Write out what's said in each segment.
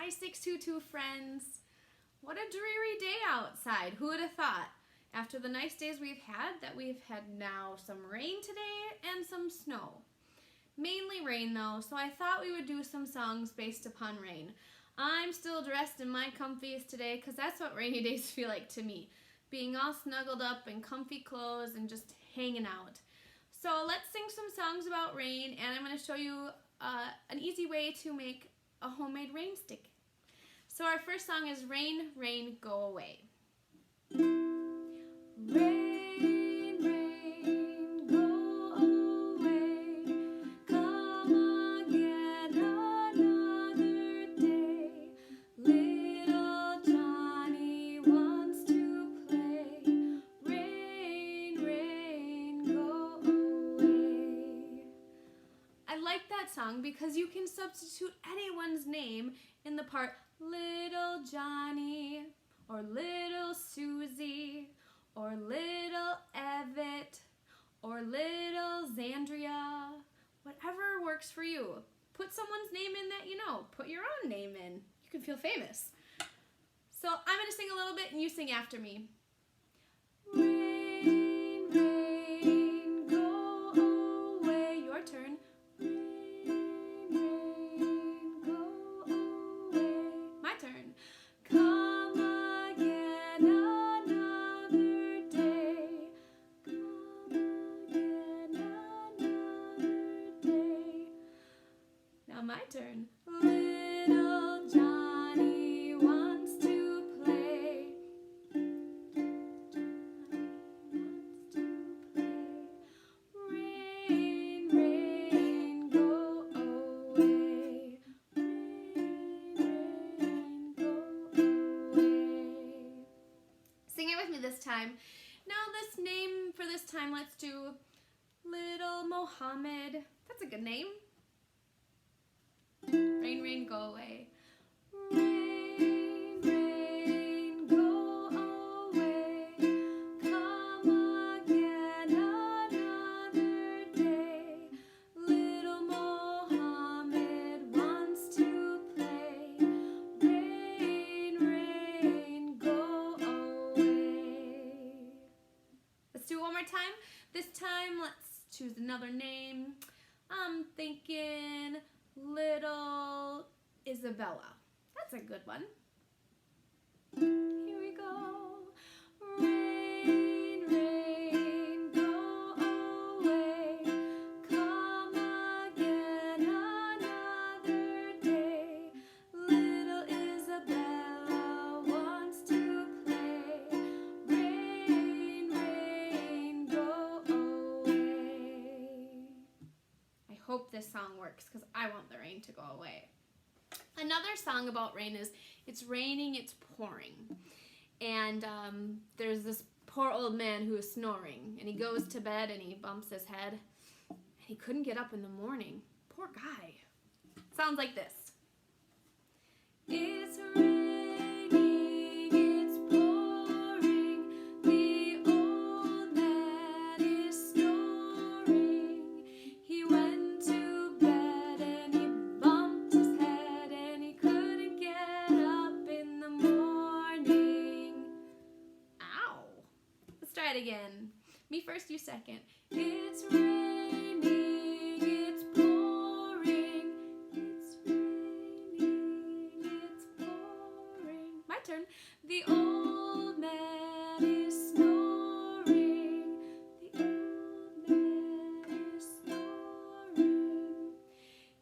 Hi 622 friends. What a dreary day outside. Who would have thought? After the nice days we've had now some rain today and some snow. Mainly rain though, so I thought we would do some songs based upon rain. I'm still dressed in my comfies today because that's what rainy days feel like to me. Being all snuggled up in comfy clothes and just hanging out. So let's sing some songs about rain, and I'm going to show you an easy way to make a homemade rain stick. So our first song is Rain, Rain, Go Away. Rain, rain, go away. Come again another day. Little Johnny wants to play. Rain, rain, go away. I like that song because you can substitute anyone's name in the part Little Johnny, or Little Susie, or Little Evett, or Little Zandria. Whatever works for you. Put someone's name in that you know. Put your own name in. You can feel famous. So I'm going to sing a little bit and you sing after me. Rain, rain, go away. Your turn. Rain, rain, go away. My turn. Come again another day. Come again another day. Now my turn. Little Johnny wants to play. Rain, rain, go away. Rain, rain, go away. Sing it with me this time. Now this name for this time, let's do Little Mohammed. That's a good name. Rain, rain, go away. Rain, rain, go away. Come again another day. Little Mohammed wants to play. Rain, rain, go away. Let's do it one more time. This time, let's choose another name. I'm thinking Little Isabella. That's a good one. Here we go. Rain, rain, go away. Come again another day. Little Isabella wants to play. Rain, rain, go away. I hope this song works because I want the rain to go away. Another song about rain is it's raining, it's pouring. And there's this poor old man who is snoring, and he goes to bed and he bumps his head. And he couldn't get up in the morning. Poor guy. Sounds like this. It's raining, it's pouring. The old man is snoring. He went to bed and he bumped his head and he couldn't get up in the morning. Ow! Let's try it again. Me first, you second. It's raining, it's pouring. It's raining, it's pouring. My turn. The old man is snoring. The old man is snoring.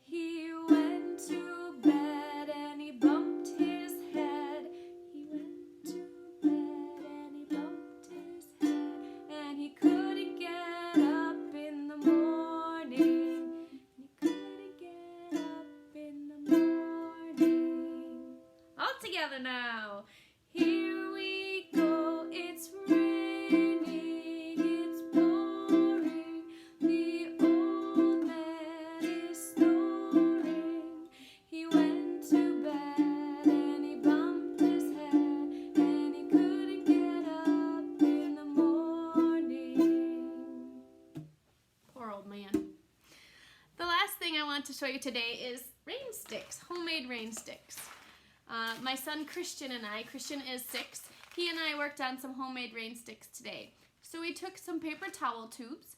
He went to bed and he bumped his head. He went to bed and he bumped his head. And he couldn't get up in the morning. And he couldn't get up in the morning. All together now. Here we go. It's raining, it's pouring. The old man is snoring. He went to bed and he bumped his head and he couldn't get up in the morning. Poor old man. The last thing I want to show you today is rain sticks, homemade rain sticks. My son Christian is 6, he and I worked on some homemade rain sticks today. So we took some paper towel tubes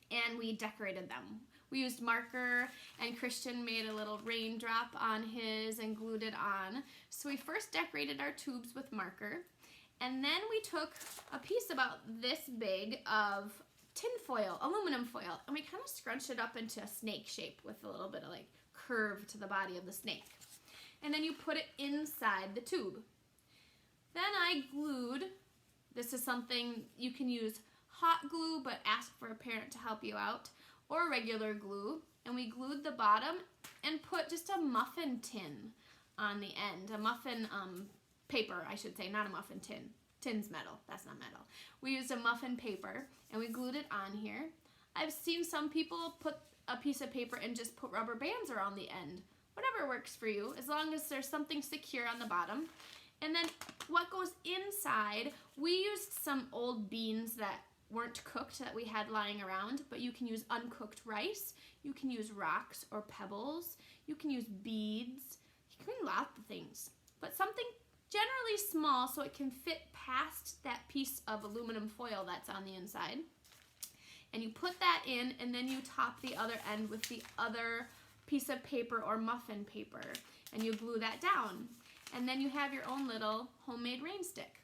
and we decorated them. We used marker, and Christian made a little raindrop on his and glued it on. So we first decorated our tubes with marker, and then we took a piece about this big of tin foil, aluminum foil, and we kind of scrunched it up into a snake shape with a little bit of like curve to the body of the snake. And then you put it inside the tube. Then I glued, this is something you can use hot glue, but ask for a parent to help you out, or regular glue, and we glued the bottom and put just a muffin tin on the end, a muffin paper, I should say, not a muffin tin. Tin's metal, that's not metal. We used a muffin paper and we glued it on here. I've seen some people put a piece of paper and just put rubber bands around the end. Whatever works for you, as long as there's something secure on the bottom. And then what goes inside, we used some old beans that weren't cooked that we had lying around, but you can use uncooked rice, you can use rocks or pebbles, you can use beads, you can use lots of things, but something generally small so it can fit past that piece of aluminum foil that's on the inside. And you put that in, and then you top the other end with the other piece of paper or muffin paper, and you glue that down. And then you have your own little homemade rain stick.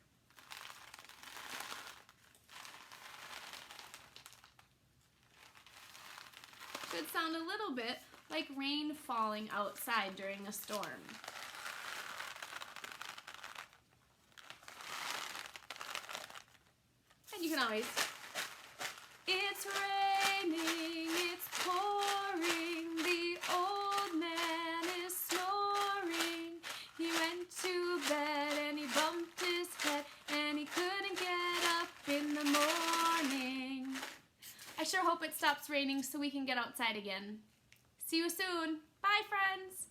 Should sound a little bit like rain falling outside during a storm. And you can always, it's raining, it's pouring, the old man is snoring. He went to bed and he bumped his head and he couldn't get up in the morning. I sure hope it stops raining so we can get outside again. See you soon. Bye, friends.